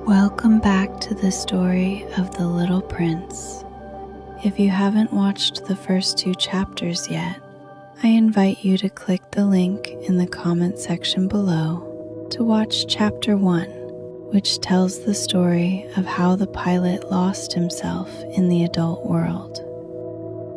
Welcome back to the story of the Little Prince. If you haven't watched the first 2 chapters yet, I invite you to click the link in the comment section below to watch Chapter 1, which tells the story of how the pilot lost himself in the adult world.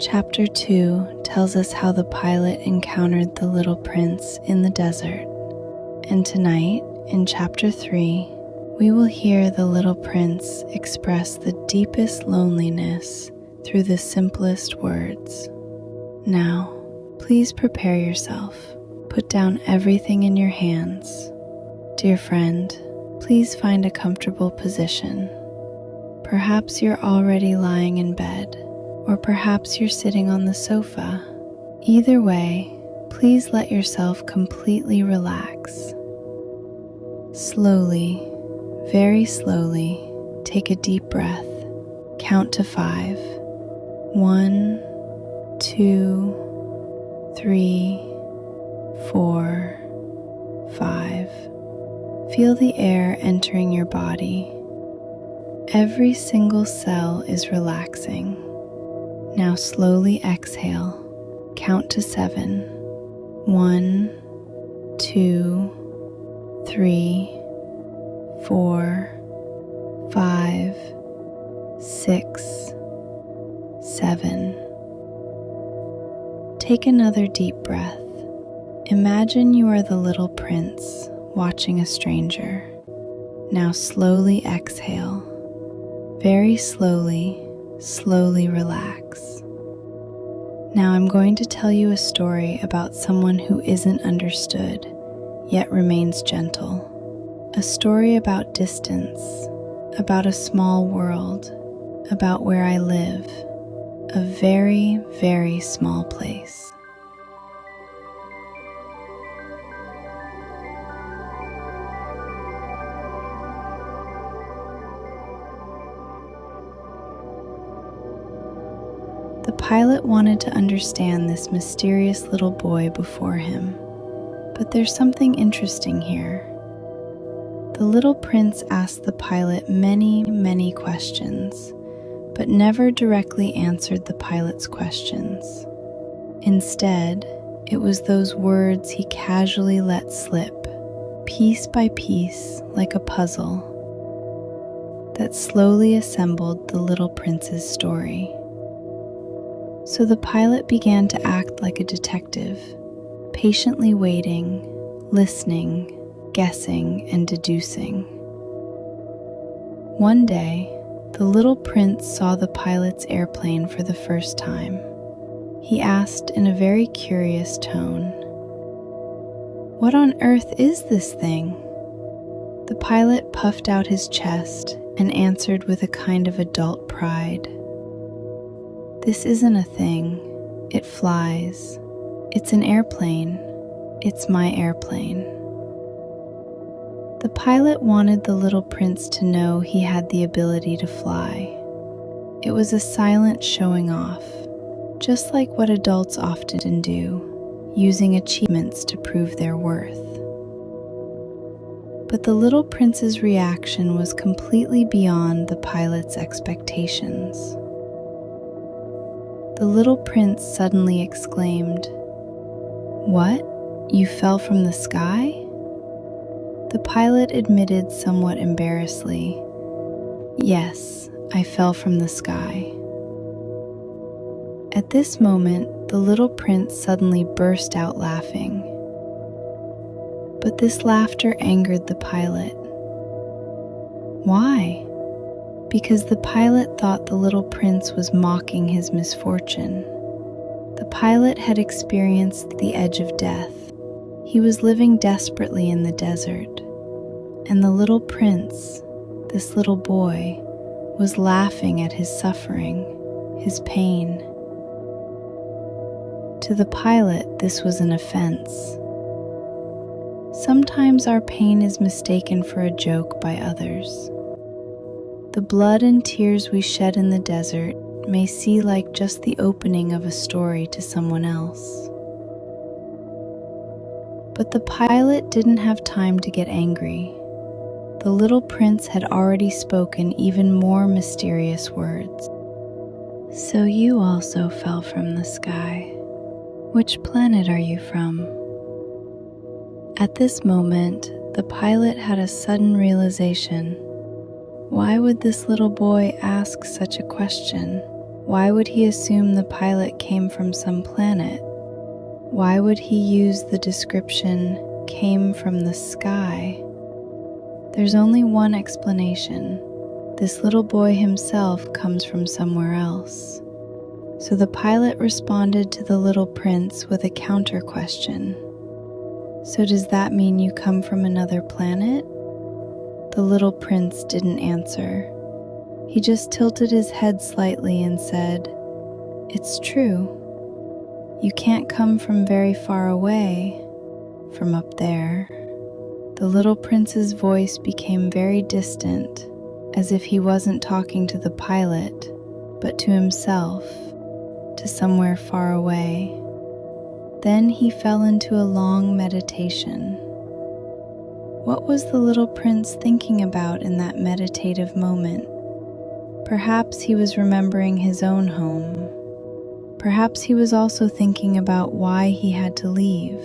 Chapter 2 tells us how the pilot encountered the Little Prince in the desert. And tonight, in Chapter 3, we will hear the Little Prince express the deepest loneliness through the simplest words. Now, please prepare yourself. Put down everything in your hands. Dear friend, please find a comfortable position. Perhaps you're already lying in bed, or perhaps you're sitting on the sofa. Either way, please let yourself completely relax. Slowly, very slowly, take a deep breath. Count to 5. 1, 2, 3, 4, 5. Feel the air entering your body. Every single cell is relaxing. Now slowly exhale. Count to 7. 1, 2, 3, 4, 5, 6, 7. Take another deep breath. Imagine you are the little prince watching a stranger. Now slowly exhale. Very slowly, slowly relax. Now I'm going to tell you a story about someone who isn't understood, yet remains gentle. A story about distance, about a small world, about where I live, a very, very small place. The pilot wanted to understand this mysterious little boy before him, but there's something interesting here. The little prince asked the pilot many, many questions, but never directly answered the pilot's questions. Instead, it was those words he casually let slip, piece by piece, like a puzzle, that slowly assembled the little prince's story. So the pilot began to act like a detective, patiently waiting, listening, guessing, and deducing. One day, the little prince saw the pilot's airplane for the first time. He asked in a very curious tone, "What on earth is this thing?" The pilot puffed out his chest and answered with a kind of adult pride, "This isn't a thing. It flies. It's an airplane. It's my airplane." The pilot wanted the little prince to know he had the ability to fly. It was a silent showing off, just like what adults often do, using achievements to prove their worth. But the little prince's reaction was completely beyond the pilot's expectations. The little prince suddenly exclaimed, "What? You fell from the sky?" The pilot admitted somewhat embarrassedly, "Yes, I fell from the sky." At this moment, the little prince suddenly burst out laughing. But this laughter angered the pilot. Why? Because the pilot thought the little prince was mocking his misfortune. The pilot had experienced the edge of death. He was living desperately in the desert, and the little prince, this little boy, was laughing at his suffering, his pain. To the pilot, this was an offense. Sometimes our pain is mistaken for a joke by others. The blood and tears we shed in the desert may seem like just the opening of a story to someone else. But the pilot didn't have time to get angry. The the little prince had already spoken even more mysterious words. "So you also fell from the sky. Which planet are you from?" At this moment, the pilot had a sudden realization. Why would this little boy ask such a question? Why would he assume the pilot came from some planet? Why would he use the description, "came from the sky"? There's only one explanation. This little boy himself comes from somewhere else. So the pilot responded to the little prince with a counter question. "So does that mean you come from another planet?" The little prince didn't answer. He just tilted his head slightly and said, "It's true. You can't come from very far away, from up there." The little prince's voice became very distant, as if he wasn't talking to the pilot, but to himself, to somewhere far away. Then he fell into a long meditation. What was the little prince thinking about in that meditative moment? Perhaps he was remembering his own home. Perhaps he was also thinking about why he had to leave.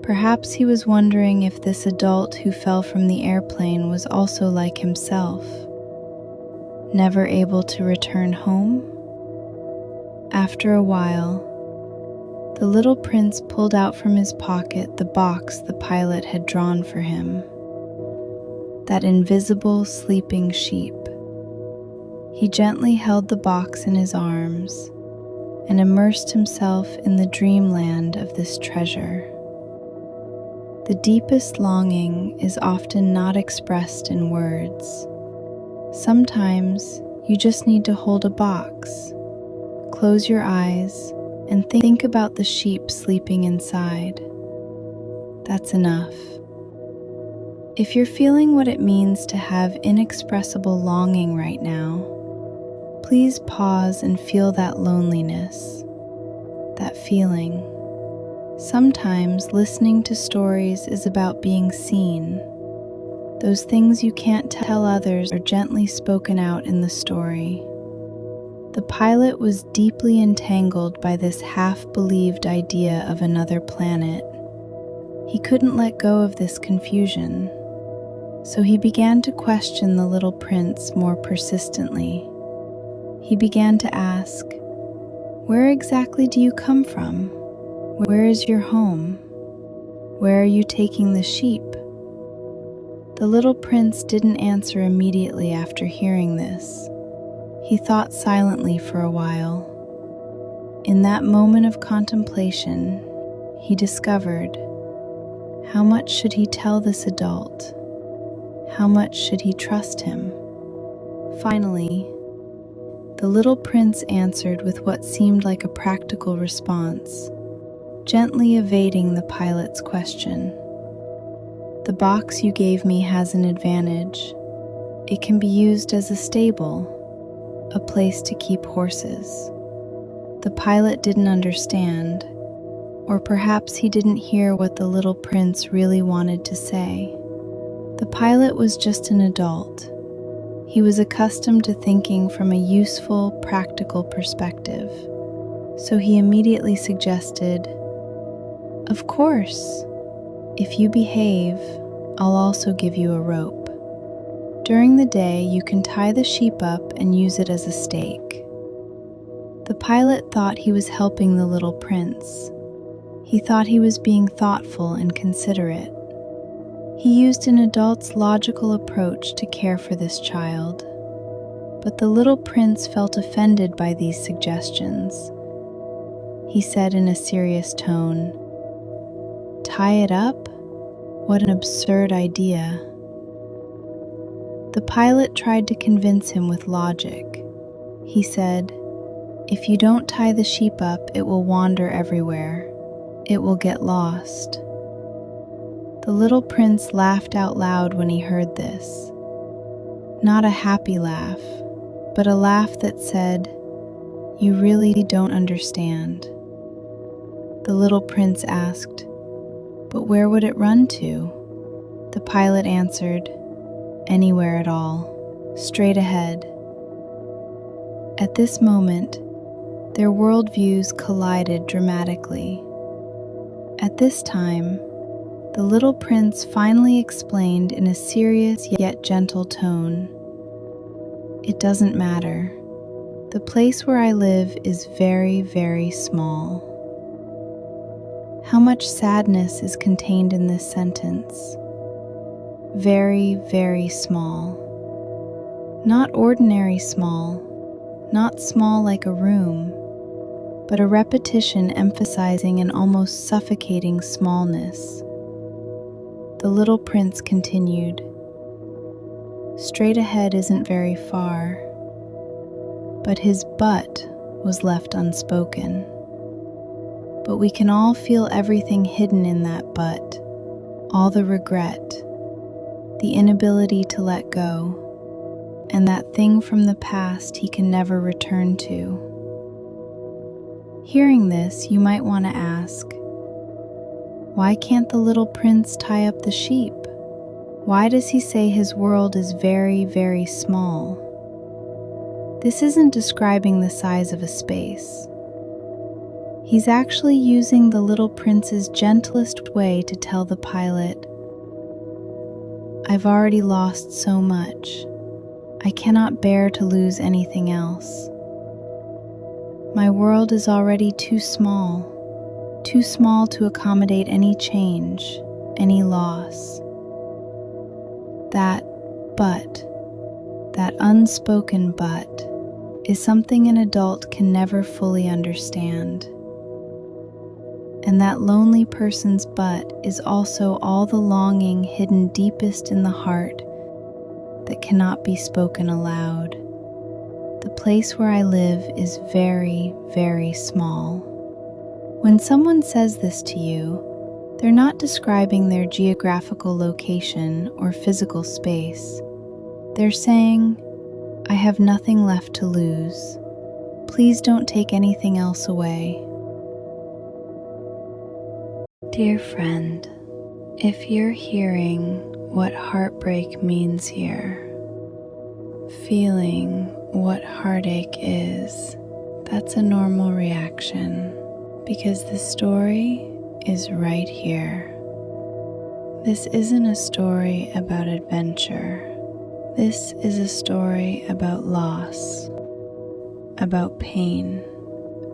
Perhaps he was wondering if this adult who fell from the airplane was also like himself, never able to return home. After a while, the little prince pulled out from his pocket the box the pilot had drawn for him, that invisible sleeping sheep. He gently held the box in his arms and immersed himself in the dreamland of this treasure. The deepest longing is often not expressed in words. Sometimes you just need to hold a box, close your eyes, and think about the sheep sleeping inside. That's enough. If you're feeling what it means to have inexpressible longing right now, please pause and feel that loneliness, that feeling. Sometimes listening to stories is about being seen. Those things you can't tell others are gently spoken out in the story. The pilot was deeply entangled by this half-believed idea of another planet. He couldn't let go of this confusion, so he began to question the little prince more persistently. He began to ask, "Where exactly do you come from? Where is your home? Where are you taking the sheep?" The little prince didn't answer immediately after hearing this. He thought silently for a while. In that moment of contemplation, he discovered, how much should he tell this adult? How much should he trust him? Finally, the little prince answered with what seemed like a practical response, gently evading the pilot's question. "The box you gave me has an advantage. It can be used as a stable, a place to keep horses." The pilot didn't understand, or perhaps he didn't hear what the little prince really wanted to say. The pilot was just an adult. He was accustomed to thinking from a useful, practical perspective. So he immediately suggested, "Of course, if you behave, I'll also give you a rope. During the day, you can tie the sheep up and use it as a stake." The pilot thought he was helping the little prince. He thought he was being thoughtful and considerate. He used an adult's logical approach to care for this child. But the little prince felt offended by these suggestions. He said in a serious tone, "Tie it up? What an absurd idea." The pilot tried to convince him with logic. He said, "If you don't tie the sheep up, it will wander everywhere. It will get lost." The little prince laughed out loud when he heard this. Not a happy laugh, but a laugh that said, "You really don't understand." The little prince asked, "But where would it run to?" The pilot answered, anywhere at all, straight ahead. At this moment, their worldviews collided dramatically. At this time, the little prince finally explained in a serious yet gentle tone, "It doesn't matter. The place where I live is very, very small." How much sadness is contained in this sentence? Very, very small. Not ordinary small, not small like a room, but a repetition emphasizing an almost suffocating smallness. The little prince continued, "Straight ahead isn't very far." But his "but" was left unspoken. But we can all feel everything hidden in that "but," all the regret, the inability to let go, and that thing from the past he can never return to. Hearing this, you might want to ask, why can't the little prince tie up the sheep? Why does he say his world is very, very small? This isn't describing the size of a space. He's actually using the little prince's gentlest way to tell the pilot, "I've already lost so much. I cannot bear to lose anything else. My world is already too small to accommodate any change, any loss." That "but," that unspoken "but," is something an adult can never fully understand. And that lonely person's "but" is also all the longing hidden deepest in the heart that cannot be spoken aloud. The place where I live is very, very small. When someone says this to you, they're not describing their geographical location or physical space. They're saying, "I have nothing left to lose. Please don't take anything else away." Dear friend, if you're hearing what heartbreak means here, feeling what heartache is, that's a normal reaction because the story is right here. This isn't a story about adventure. This is a story about loss, about pain,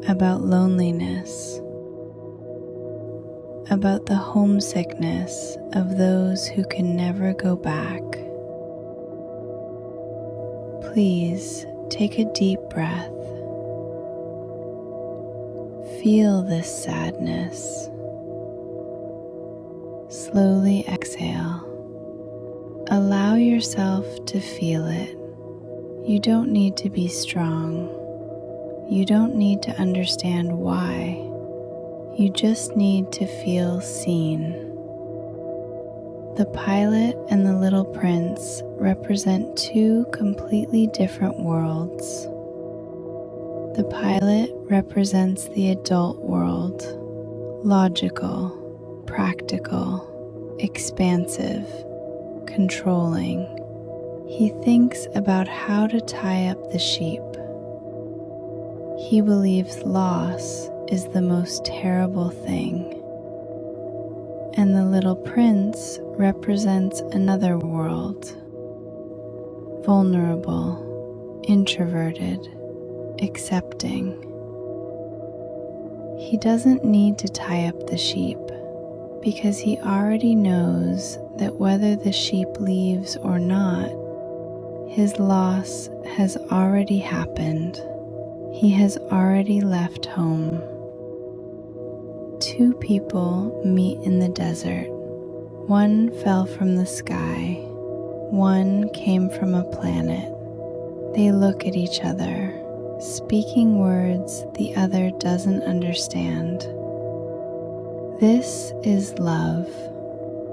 about loneliness, about the homesickness of those who can never go back. Please take a deep breath. Feel this sadness. Slowly exhale. Allow yourself to feel it. You don't need to be strong. You don't need to understand why. You just need to feel seen. The pilot and the little prince represent two completely different worlds. The pilot represents the adult world, logical, practical, expansive, controlling. He thinks about how to tie up the sheep. He believes loss is the most terrible thing. And the little prince represents another world, vulnerable, introverted, accepting. He doesn't need to tie up the sheep because he already knows that whether the sheep leaves or not, his loss has already happened. He has already left home. Two people meet in the desert. One fell from the sky. One came from a planet. They look at each other, speaking words the other doesn't understand. This is love.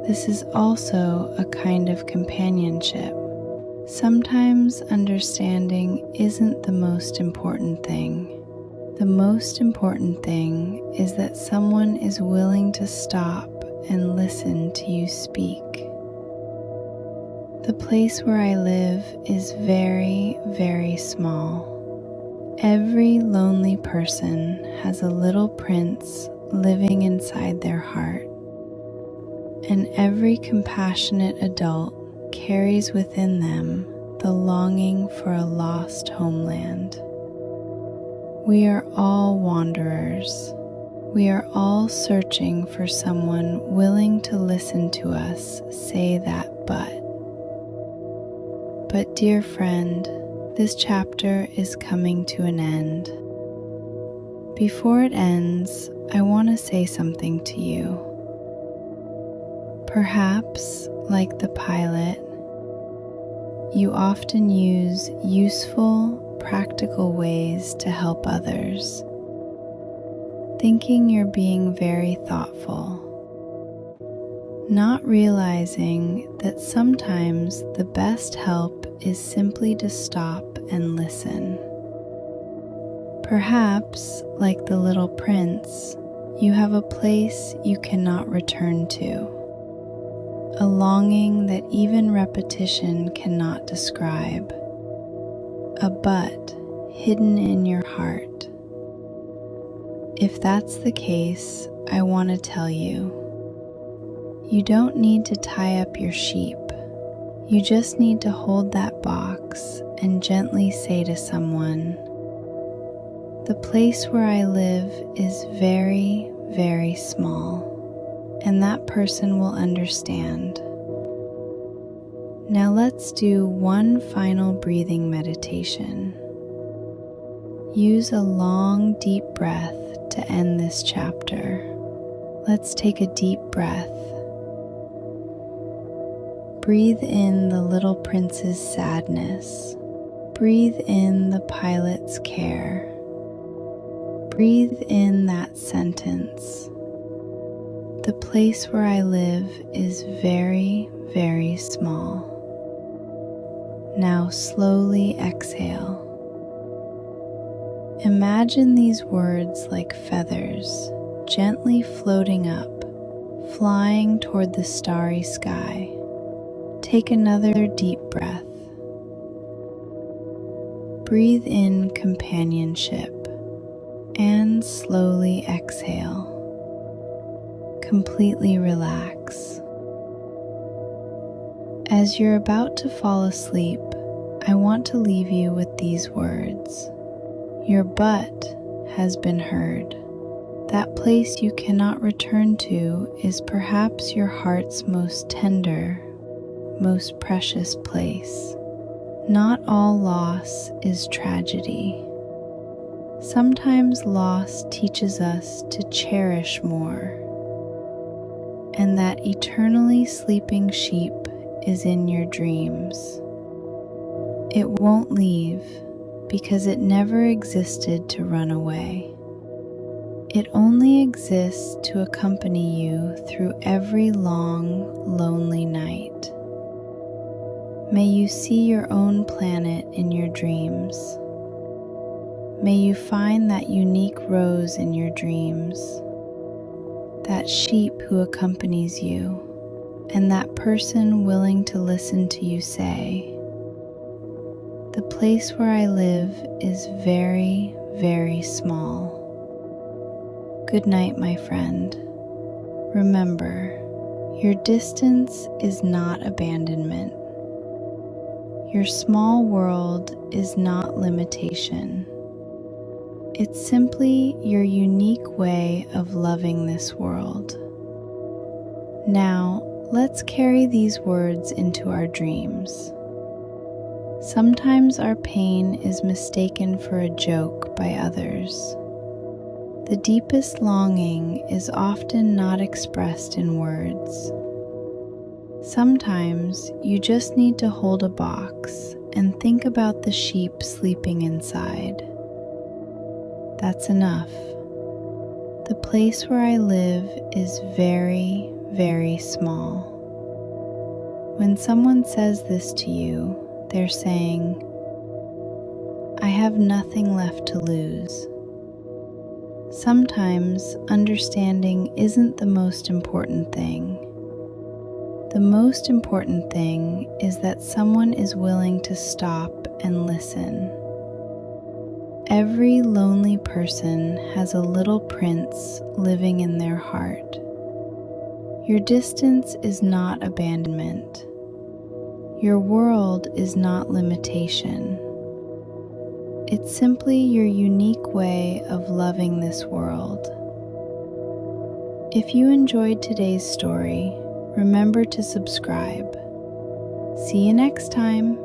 This is also a kind of companionship. Sometimes understanding isn't the most important thing. The most important thing is that someone is willing to stop and listen to you speak. The place where I live is very, very small. Every lonely person has a little prince living inside their heart, and every compassionate adult carries within them the longing for a lost homeland. We are all wanderers. We are all searching for someone willing to listen to us say that but. But dear friend, this chapter is coming to an end. Before it ends, I want to say something to you. Perhaps, like the pilot, you often use useful, practical ways to help others, thinking you're being very thoughtful, not realizing that sometimes the best help is simply to stop and listen. Perhaps, like the little prince, you have a place you cannot return to, a longing that even repetition cannot describe, a but hidden in your heart. If that's the case, I want to tell you, you don't need to tie up your sheep. You just need to hold that box and gently say to someone, "The place where I live is very, very small," and that person will understand. Now let's do one final breathing meditation. Use a long, deep breath to end this chapter. Let's take a deep breath. Breathe in the little prince's sadness. Breathe in the pilot's care. Breathe in that sentence. The place where I live is very, very small. Now slowly exhale. Imagine these words like feathers, gently floating up, flying toward the starry sky. Take another deep breath. Breathe in companionship and slowly exhale. Completely relax. As you're about to fall asleep, I want to leave you with these words. Your but has been heard. That place you cannot return to is perhaps your heart's most tender, most precious place. Not all loss is tragedy. Sometimes loss teaches us to cherish more, and that eternally sleeping sheep is in your dreams. It won't leave because it never existed to run away. It only exists to accompany you through every long, lonely night. May you see your own planet in your dreams. May you find that unique rose in your dreams, that sheep who accompanies you, and that person willing to listen to you say, "The place where I live is very, very small." Good night, my friend. Remember, your distance is not abandonment. Your small world is not limitation. It's simply your unique way of loving this world. Now, let's carry these words into our dreams. Sometimes our pain is mistaken for a joke by others. The deepest longing is often not expressed in words. Sometimes you just need to hold a box and think about the sheep sleeping inside. That's enough. The place where I live is very, very small. When someone says this to you, they're saying, "I have nothing left to lose." Sometimes understanding isn't the most important thing. The most important thing is that someone is willing to stop and listen. Every lonely person has a little prince living in their heart. Your distance is not abandonment. Your world is not limitation. It's simply your unique way of loving this world. If you enjoyed today's story, remember to subscribe. See you next time.